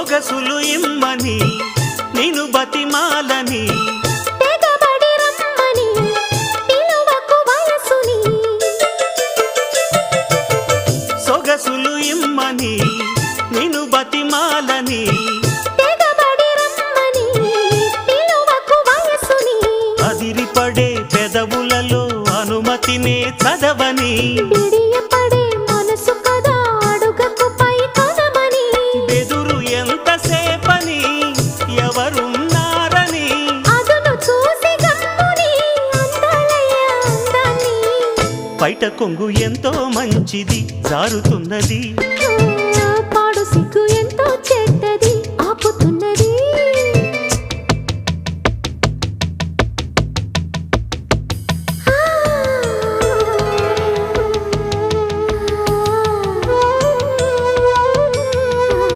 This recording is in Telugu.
సొగసులు ఇమ్మని నిను బతిమాలని తెగబడి రమ్మని పిలువకు వయసుని సొగసులు ఇమ్మని నిను బతిమాలని తెగబడి రమ్మని పిలువకు వయసుని అదిరిపడే పెదవులలో అనుమతినే చదవని బిడియపడే మనసు కదా అడుగకు పై కదమని బెదురు ఎంతసేపని ఎవరున్నారని అదును చూసి గమ్ముని అందాలయ్య అందాన్ని బయట కొంగు ఎంతో మంచిది జారుతున్నది ఓ